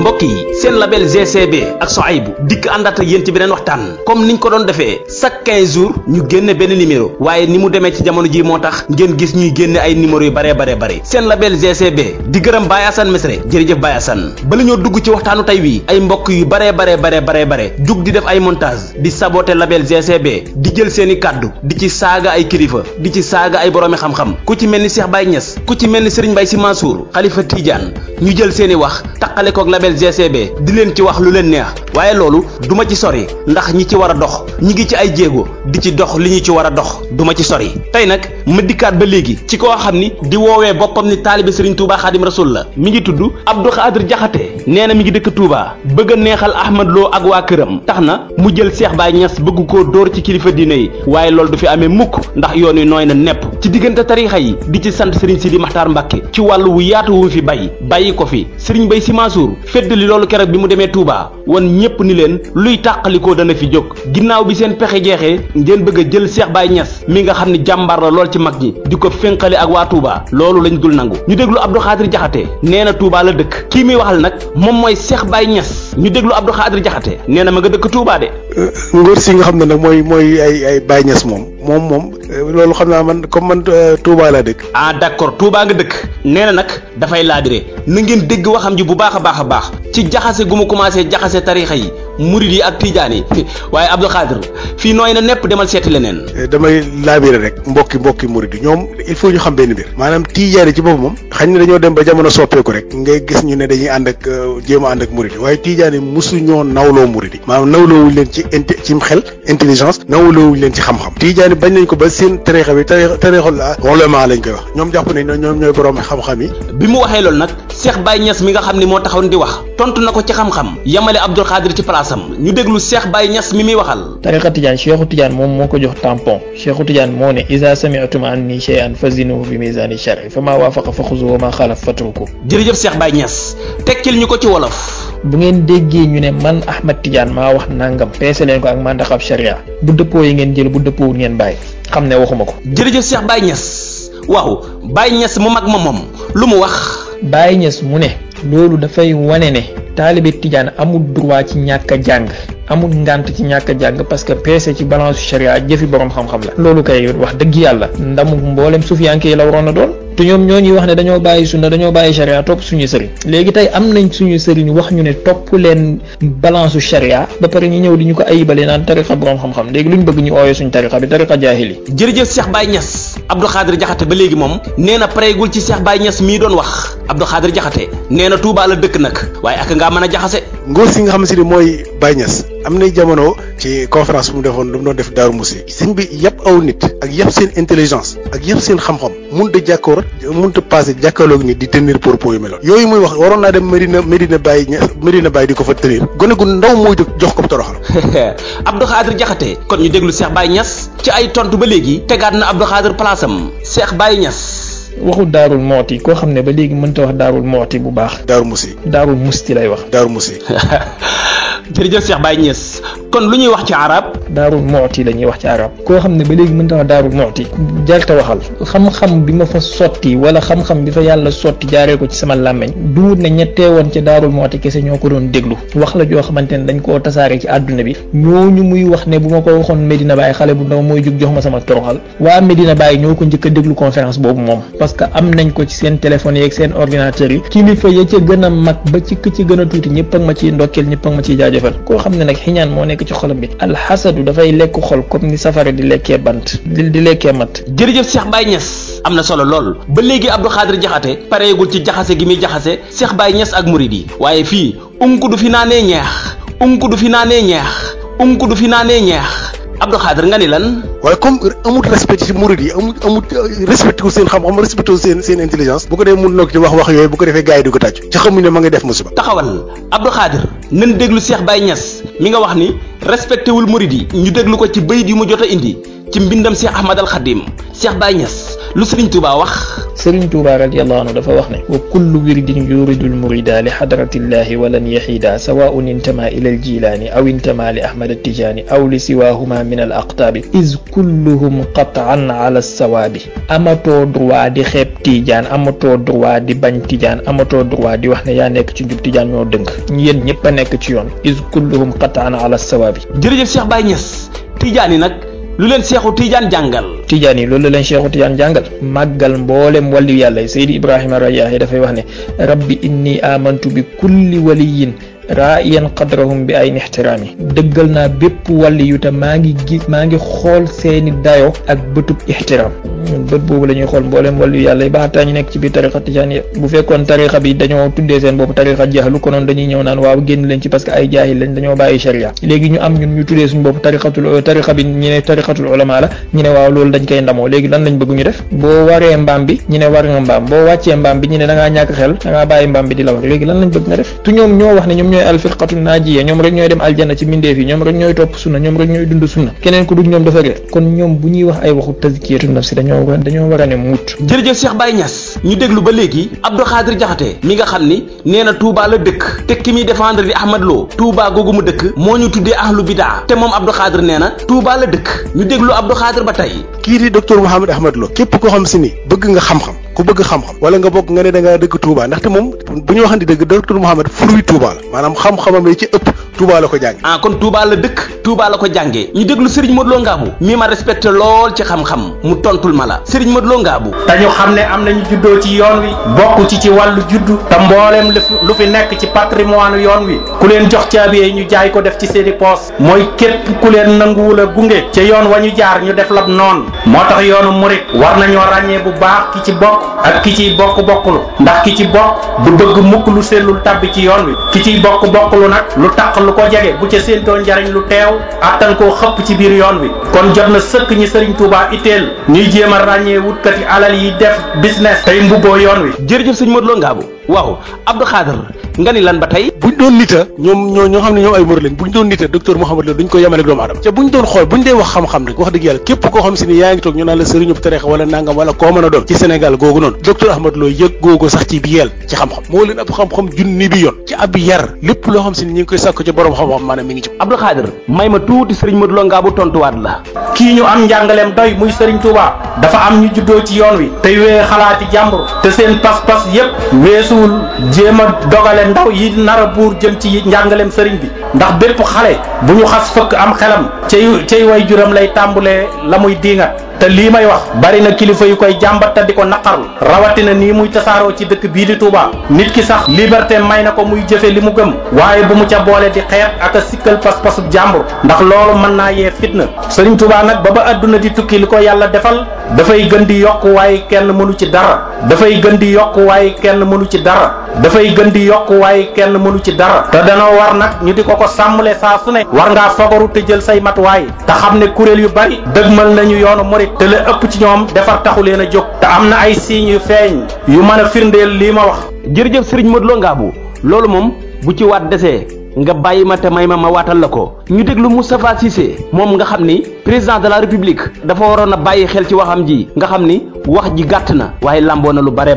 mbokk yi seen label GCB ak Sohaibou dikk àndaat ak yéen ci beneen waxtaan comme niñ ko doon defee chaque 15 jours ñu génne benn numéro waaye ni mu demee ci jamono ji moo tax ngeen gis ñuy génne ay numéro yu bare seen label GCB di gërëm Baye Assane Mesre jërëjëf Baye Assane bala ñoo dugg ci waxtaanu tey wi ay mbokk yu bare jug di def ay montage di saboter label GCB di jël seeni kàddu di ci saaga ay kilifa di ci saaga ay boroomi xam-xam ku ci mel ni Cheikh Baye Niass ku ci mel ni Serigne Mbaye Sy Mansour Khalifa Tidiane ñu jël seeni wax taqale koog label GCB di leen ci wax lu leen neex waaye loolu duma ci sori ndax ñi ci war a dox ñi ngi ci ay jéego di ci dox li ñu ci war a dox duma ci sori tey nag ma dikkaat ba léegi ci koo xam ni di woowee boppam ni taalibe Serigne Touba Khadim Rasoul la mi ngi tudd Abdou Khadir Diakhaté nee na mi ngi dëkk Touba bëgg a neexal Ahmad Lo ak waa këram tax na mu jël Cheikh Baye Niass bëgg koo dóor ci kilifa diine yi waaye loolu du fi amee mukk ndax yoon wi nooy na nepp ci diggante tariixa yi di ci sant Serigne Sidi Makhtar Mbacké ci wàllu wu yaatu wu fi bàyyi ko fi Serigne Mbaye Sy Mansour feddali loolu keroog bi mu demee Touba wan ñépp ni leen luy tàqalikoo dana fi jóg ginnaaw bi seen pexe jeexee ngeen bëgg a jël Cheikh Baye Niass mi nga xam ni jàmbar la lool ci mag ñi di ko fénqale ak waa Touba loolu lañ dul nangu ñu déglu Abdou Khadir Diakhaté nee na Touba la dëkk kii muy waxal nag moom mooy Cheikh Baye Niass ñu déglu Abdou Khadir Diakhaté nee na ma nga dëkk Touba de. ngóor si nga xam ne nag mooy ay Baye Niass moom loolu xam naa man comme man Touba laa dëkk. ah d'accord Touba nga dëkk nee na nag dafay laabire na ngeen dégg waxam ji bu baax a baax ci jaxase gu mu commencé jaxase tariixa yi murid yi ak tijaan yi waaye Abdou Khadir fii nooy na nepp demal seeti leneen. damay laabire rek mbokki murid yi ñoom il faut ñu xam benn mbir maanaam tijaan yi ci boppam moom xañ na dañoo dem ba jamono soppeeku rek ngay gis ñu ne dañuy ànd ak jéem a ànd ak murid yi waaye tijaan yi mosu ñoo nawloo murid yi maanaam nawloowuñ leen ci xel intelligence nawloowuñ leen ci xam-xam tijaan yi bañ nañ ko ba seen tariixa bi tariixul ulama lañ koy wax ñoom jàpp nañ ñoom ñooy borom xam-xam yi. bi mu waxee loolu nag Cheikh Baye Niass mi nga xam ni moo taxawoon di wax tontu na ko ci xam-xam yamale Abdou Khadir ci place am ñu déglu Cheikh Baye Niass mi muy waxal. tariqa Tidiane Cheikhu Tidiane moom moo ko jox tampon Cheikhu Tidiane moo ne iza sami'tum anni shay'an fazinuhu bi mizani shar'i fa ma wafaqa fa xuzu wa ma xalaf fatruku. jërëjëf Cheikh Baye Niass tekkil ñu ko ci wolof. bu ngeen déggee ñu ne man Ahmad Tidiane maa wax nangam peese leen ko ak mandaxab sharia bu dëppoo yi ngeen jël bu dëppoowul ngeen bàyyi xam ne waxuma ko. jërëjëf Cheikh Baye Niass waaw Baye Niass mu mag ma moom lu mu wax. Baye Niass mu ne loolu dafay wane ne taalibe Tidiane amul droit ci ñàkk a jàng amul ngànt ci ñàkk a jàng parce que peese ci balance sharia jëfi borom xam-xam la loolu kay wax dëgg yàlla ndamu mboolem sufiyanke yi la waroon a doon te ñoom ñoo ñuy wax ne dañoo bàyyi sunna dañoo bàyyi sharia topp suñu sëriñ léegi tey am nañ suñu sëriñ wax ñu ne topp leen balance sharia ba pare ñu ñëw di ñu ko ayibale naan tariqa borom xam-xam léegi luñ bëgg ñu ooyee suñu tariqa bi tariqa jaahili. jërëjëf Cheikh Baye Niass Abdou Khadir Diakhaté ba léegi moom nee na pareegul ci Cheikh Baye Niass mii doon wax Abdou Khadir Diakhaté nee na Touba la dëkk nag waaye ak ngaa mën a jaxase. ngóor si nga xam si ne mooy Baye Niass am nay jamono ci conférence bu mu defoon lu mu doon def Daaru Musi sëñ bi yëpp aw nit ak yëpp seen intelligence ak yëpp seen xam-xam mënut a passé jàkkaarloog ni di tenir propos yu meloon yooyu muy wax waroon naa dem Medina Baye di ko fa tenir gone gu ndaw mooy jox ko toroxal. Abdou Khadir Diakhaté kon ñu déglu Cheikh Baye Niass ci ay tontu ba léegi tegaat na Abdou Khadir place am Cheikh Baye Niass. waxu daarul mooti koo xam ne ba léegi mënta wax daarul mooti bu baax. daaru musti lay wax. daaru musti. jërëjëf Cheikh Baye Niass kon lu ñuy wax ci arab. daarul mooti la ñuy wax ci arab. koo xam ne ba léegi mënta wax daarul mooti. jarta waxal xam-xam bi ma fa sotti wala xam-xam bi fa yàlla sotti jaaree ko ci sama làmmeñ duwut ne ñettee woon ca daarul mooti kese ñoo ko doon déglu wax la joo xamante ne dañ koo tasaare ci àdduna bi ñooñu muy wax ne bu ma ko waxoon Medina Baye xale bu ndaw mooy jug jox ma sama toroxal waa Medina Baye ñoo ko njëkk a déglu conférence boobu moom parce que am nañ ko ci seen téléphone yeeg seen ordinateur yi kilifa ya ca gën a mag ba ci ka ci gën a tuuti ñëpp ak ma ciy ndokkeel ñëpp ak ma ciy jaajëfal koo xam ne nag xiñaan moo nekk ci xolam bi alxasadu dafay lekk xol comme ni safara di lekkee bant di lekkee mat. jërëjëf Cheikh Baye Niass am na solo lool ba léegi Abdou Khadir Diakhaté pareegul ci jaxase gi muy jaxase Cheikh Baye Niass ak murid yi waaye fii unku du fi naanee ñeex unku du fi naanee ñeex unku du fi naanee ñeex Abdou Khadir nga ni lan. waaye comme amul respect ci murid yi amul respecté wu seen xam-xam respecté wu seen intelligence bu ko defee mun na ko ci wax yooyu bu ko defee gars yi du ko tàcc ci xamuñ ne ma ngay def musiba. taxawal Abdou Khadir nañ déglu Cheikh Baye Niass mi nga wax ni respecté wul murid yi ñu déglu ko ci bayit yu mu jot a indi ci mbindam Cheikh Ahmad al Khadim Cheikh Baye Niass lu Serigne Touba wax. Serigne Touba radiyallahu anhu dafa wax ne wa kullu wirdin yuridul murida li hadratillahi walan yahida sawaun intama ila al jilani aw intama li ahmad at tijani aw li siwahuma min al aqtabi iz kulluhum qataan ala sawaabi. amatoo droit di xeeb tijaan, amatoo droit di bañ tijaan, amatoo droit di wax ne yaa nekk ci njub tijaan ñoo dëng. yéen ñëpp a nekk ci yoon. is kulluhum qataan ala sawaabi. jërëjëf Cheikh Baye Niass. tijaan yi nag lu leen seexu tijaan jàngal. tijaan yi loolu leen seexu tijaan jàngal. màggal mboolem wàllu yàlla Seydi Ibrahima Rayaahi dafay wax ne rabbi inni amantu bi kulli waliyin raayan qadrahum bi ayni ixtiraami. dëggal naa bépp wàlli yu te maa ngi xool seeni dayo ak bëtub ixtiraam. bët boobu la ñuy xool mboolem wàllu yàlla yi ba xataa ñu nekk ci biir tarixa tijaan yi. bu fekkoon tarixa bi dañoo tuddee seen bopp tarixa jaahlu konoon dañuy ñëw naan waaw génn leen ci parce que ay jaahil lañ dañoo bàyyi sharia. léegi ñu am ñun ñu tuddee suñu bopp tarixa bi ñu ne tarixatul ulama la ñu ne waaw loolu dañ koy ndamoo. léegi lan lañ bëgg ñu def? boo waree mbaam bi ñu ne war nga mbaam, boo wàccee mbaam bi ñu ne da ngaa ñàkk xel, da ngaa bàyyi mbaam bi di la wax. léegi lan lañ bëgg nga def? tu ñoom ñoo wax ne ñoom ñooy alfirqatu naajiya, ñoom rek ñooy dem aljanna ci mbindeef yi, ñoom rek ñooy topp sunna, ñoom rek ñooy dund sunna. keneen ku dul ñoom dafa réer. kon ñoom bu ñuy wax ay waxu tazkiyatu nafsi dañoo war a ne muut. jërëjëf Cheikh Baye Niass. ñu déglu ba léegi Abdou Khadir Jaxate mi nga xam ni nee na Touba la dëkk te ki muy défendre di Ahmad Lo Touba googu mu dëkk moo ñu tuddee ahlu bidaa te moom Abdou Khadir nee na Touba la dëkk. ñu déglu Abdou Khadir ba tey. kii di docteur Mouhamed Ahmad Lo képp koo xam si ni bëgg nga xam-xam ku bëgg xam-xam wala nga bokk nga ne da ngaa dëkk Touba ndaxte moom bu ñu waxante dëgg docteur Mouhamed fruit Touba la maanaam xam-xamam yi ci ëpp Touba la ko jànge. kon Touba la dëkk Touba la ko jàngee. ñu déglu Serigne Modou Lo Ngabou mi ma respecté lool ci xam-xam mu tontul ma la Serigne Modou Lo Ngabou. dañu xam ne am nañu juddoo ci yoon wi bokk ci wàllu juddu te mbooleem lu fi nekk ci patrimoine yoon wi ku leen jox caabi yi ñu jaay ko def ci seeni poos mooy képp ku leen nanguwul a gunge ca yoon wa ñu jaar ñu def lab noon. moo tax yoonu murit war nañoo ràññee bu baax ki ci bokk ak ki ciy bokk-bokkulu ndax ki ci bokk du bëgg mukk lu sellul tàbbi ci yoon wi ki ciy bokk-bokkulu nag lu taq lu ko jege bu ca séentoo njariñ lu teew attan koo xëpp ci biir yoon wi. kon jot na sëkk ñi Sëriñ Tuubaa itteel ñuy jéem a ràññee wutkati alal yi def business tey mbubboo yoon wi. jërëjëf sëñ Modou Lo Ngabou. waaw Abdou Khadir nga ni lan ba tey. buñ doon nita ñoo xam ne ñoom ay murid lañ buñ doon nita docteur Mouhamed Lo duñ ko yemale ak doomu adama te buñ doon xool buñ dee wax xam-xam rek wax dëgg yàlla képp koo xam si ni yaa ngi toog ñu naan la sëriñu tarixa wala nangam wala koo mën a doon ci Sénégal googu noonu docteur Ahmad Lo yëg googu sax ci bi yeel ci xam-xam moo leen ëpp xam-xam junni bi yoon ci ab yar lépp loo xam si ni ñu ngi koy sàkk ci borom xam-xam maanaam mi ngi ci. Abdou Khadir may ma tuuti Serigne Modou Lo Ngabou tontuwaat la. kii ñu am njàngaleem doy muy Serigne Touba dafa am ñu juddoo ci yoon wi te wee xalaati jàmbur te seen pas-pas yépp weesuwul jéem a dogale ndaw yi nar a buur jëm ci njàngaleem sëriñ bi ndax bépp xale bu ñu xas fëkk am xelam cay way juram lay tàmbulee la muy diingat te lii may wax bari na kilifa yu koy jàmbat te di ko naqarlu rawatina nii muy tasaaroo ci dëkk bii di Touba nit ki sax liberté may na ko muy jëfe li mu gëm waaye bu mu ca boole di xeet ak a sikkal pas-pasu jàmbur ndax loolu mën naa yee fitna sëriñ Touba nag ba adduna di tukki li ko yàlla defal dafay gën di yokk waaye kenn mënu ci dara dafay gën di yokk waaye kenn mënu ci dara dafay gën di yokk waaye kenn mënu ci dara te danoo war nag ñu di ko sàmmle saa su ne war ngaa fogaru te jël say matuwaay te xam ne kuréel yu bari dëgmal nañu yoonu murit te la ëpp ci ñoom defar taxu leen a jóg te am na ay signes yu feeñ yu mën a firndeel lii ma wax. jërëjëf Serigne Modou Lo Ngabou loolu moom bu ci waat desee nga bàyyi ma te may ma waatal la ko. ñu déglu Moustapha Cissé moom nga xam ni président de la république dafa waroon a bàyyi xel ci waxam ji nga xam ni wax ji gàtt na waaye lamboo na lu bare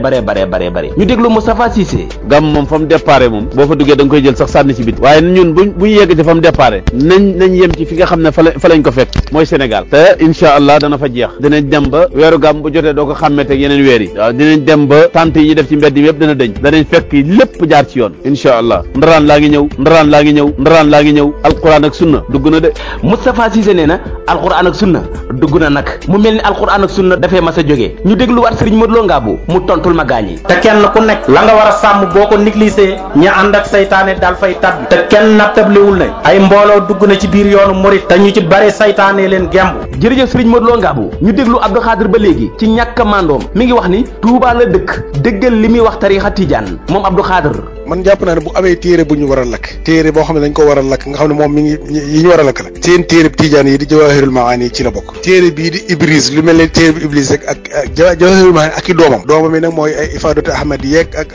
ñu déglu Moustapha Cissé. gam moom fa mu déparé moom boo fa duggee da nga koy jël sax sànni ci bit waaye ñun bu ñu yegg ci fa mu déparé nañ yem ci fi nga xam ne fa lañ ko fekk mooy Sénégal te incha allah dana fa jeex dinañ dem ba weeru gàmm bu jotee doo ko xàmmeete ak yeneen weer yi waaw dinañ dem ba tante yi def ci mbedd yi yëpp dana dëñ danañ fekk lépp jaar ci yoon incha allah ndaraan laa ngi ñëw alquran ak sunna dugg na de. Moustapha Cissé nee na alquran ak sunna dugg na nag mu mel ni alquran ak sunna dafee mas a jógee ñu dégluwaat Serigne Modou Lo Ngabou mu tontul ma gaañi. te kenn ku nekk la nga war a sàmm boo ko négligé ña ànd ak saytaane daal fay tabbi te kenn nattablewul ne ay mbooloo dugg na ci biir yoonu murit te ñu ci bare saytaane leen gemb. jërëjëf Serigne Modou Lo Ngabou ñu déglu Abdou Khadir ba léegi ci ñàkk a mandoom mi ngi wax ni Touba la dëkk dëggal li muy wax tarixa Tijaan moom Abdou Khadir. man jàpp naa ne bu amee téere bu ñu war a lakk téere boo xam ne dañ ko war a lakk nga xam ne moom mi ngi yi ñu war a lakk la seen téere bi Tijaan yi di Jawahirul Maani ci la bokk téere bii di Ibris lu mel ne téere bi Iblis rek ak Jawahirul Maani ak i doomam yi nag mooy ay Ifadatu Ahmad yeeg ak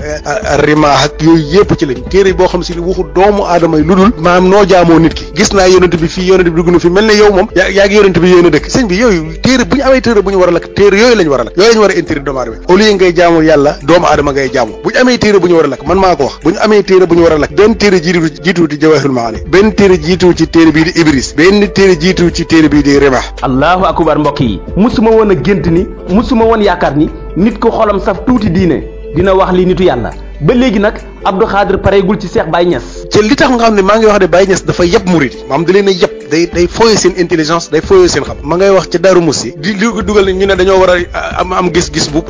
Rima ak yooyu yëpp ci lañ téere boo xam si ni waxu doomu aadama yi lu dul maanaam noo jaamoo nit ki gis naa yonent bi fii yonent bi dugg na fi mel ne yow moom yaa ngi yonent bi yéen a dëkk sëñ bi yooyu téere bu ñu amee téere bu ñu war a lakk téere yooyu lañ war a lakk yooyu lañ war a intérêt doomu aadama au lieu ngay jaamu yàlla doomu aadama ngay jaamu bu ñu amee téere bu ñu war a lakk man maa ko wax bu ñu amee téere bu ñu war a lakk benn téere jiitu ci Jawahirul Maani benn téere jiitu ci téere bii di Ibris benn téere jiitu ci téere bii di Rimah. allahu akbar mbokk yi musuma woon a gént ni musuma woon yaakaar ni nit ko xolam saf tuuti diine dina wax li nitu yàlla ba léegi nag Abdou Khadre pareegul ci Cheikh Baye Niass. ci li tax nga xam ne maa ngi wax ne Baye Niass dafa yab murid maam da leen a yab day fooyee seen intelligence day fooyee seen xam ma ngay wax ci Daaru Musi di li ko dugal ñu ne dañoo war a am gis-gis bu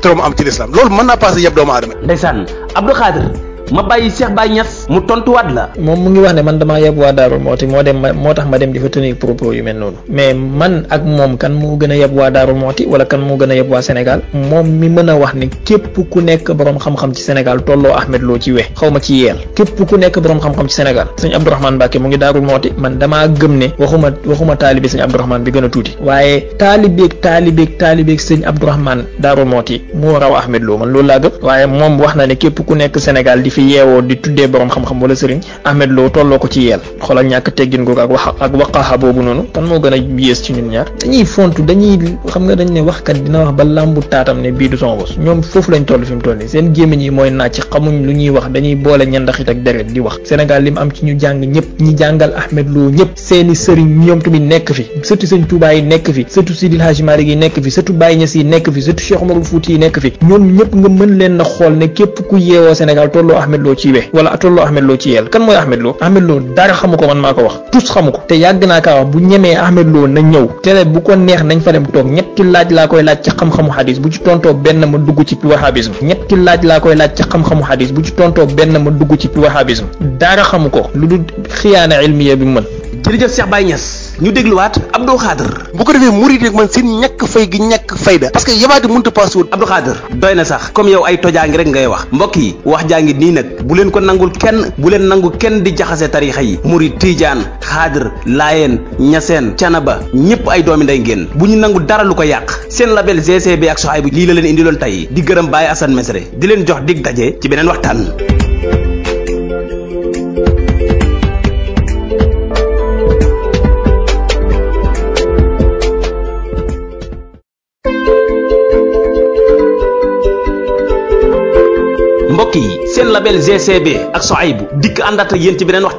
trom am ci l'islam loolu mën naa passé yab doomu aadama. ndeysaan Abdou Khadre ma bàyyi Cheikh Baye Niass mu tontuwaat la. moom mu ngi wax ne man damaa yeb waa Daarul Mooti moo tax ma dem di fa tenir propos yu mel noonu mais man ak moom kan moo gën a yeb waa Daarul Mooti wala kan moo gën a yeb waa Sénégal moom mi mën a wax ne képp ku nekk borom xam-xam ci Sénégal tolloo Ahmed Lo ci we xaw ma ci yeel képp ku nekk borom xam-xam ci Sénégal sëñ Abdourahmane Mbacke mu ngi Daarul Mooti man damaa gëm ne waxuma taalibe sëñ Abdourahmane bi gën a tuuti waaye taalibeeg sëñ Abdourahmane Daarul Mooti moo raw Ahmed Lo man loolu laa gëm waaye moom wax na ne képp ku nekk Sénégal di fi yeewoo di tuddee borom xam-xam wala sëriñ Ahmed Lo tolloo ko ci yeel xoolal ñàkk teggin googu ak waqaaxa boobu noonu kan moo gën a yées ci ñun ñaar dañuy fontu dañuy xam nga dañ ne waxkat dina wax ba làmbu taatam ne bii du sama bos ñoom foofu lañ toll fi mu toll nii seen gémmiñ yi mooy naaj xamuñ lu ñuy wax dañuy boole ñandaxit ak deret di wax Sénégal li mu am ci ñu jàng ñëpp ñi jàngal Ahmed Lo ñëpp seeni sëriñ ñoom tamit nekk fi surtout sëñ Touba yi nekk fi surtout Sidil Hadji Malick yi nekk fi surtout Baye Niass yi nekk fi surtout Cheikh Omarul Fouti yi nekk fi ñoom ñëpp nga mën leen na xool ne képp ku yeewoo Sénégal tolloo Ahmed Lo ci we wala tolloo Ahmed Lo ci yeel kan mooy Ahmed Lo Ahmed Lo dara xamu ko man maa ko wax tous xamu ko te yàgg naa kaa wax bu ñemee Ahmed Lo na ñëw télé bu ko neex nañ fa dem toog ñetti laaj laa koy laaj ci xam-xamu xadis bu ci tontoo benn ma dugg ci wahabisme ñetti laaj laa koy laaj ci xam-xamu xadis bu ci tontoo benn ma dugg ci wahabisme dara xamu ko lu dul xiyaana ilmiya bi mu mën. jërëjëf Cheikh Baye Niass ñu dégluwaat Abdou Khadre. bu ko defee murid rek man seen ñàkk fay gi ñàkk fayda parce que yabaate mënut a paase woon. Abdou Khadre doy na sax comme yow ay tojaangi rek ngay wax mbokk yi wax jaa ngi nii nag bu leen ko nangul kenn bu leen nangu kenn di jaxase tarixa yi murid Tijaan Khadre Laayeen Ñaseen Canaba ñëpp ay doomi nday ngeen bu ñu nangu dara lu ko yàq seen label GCB ak Sohaybu lii la leen indiloon tey di gërëm Baye Assane Mesre di leen jox dig daje ci beneen waxtaan. mbokk yi seen label GCB ak Sohaybu dikk àndaat ak yéen ci beneen waxtaan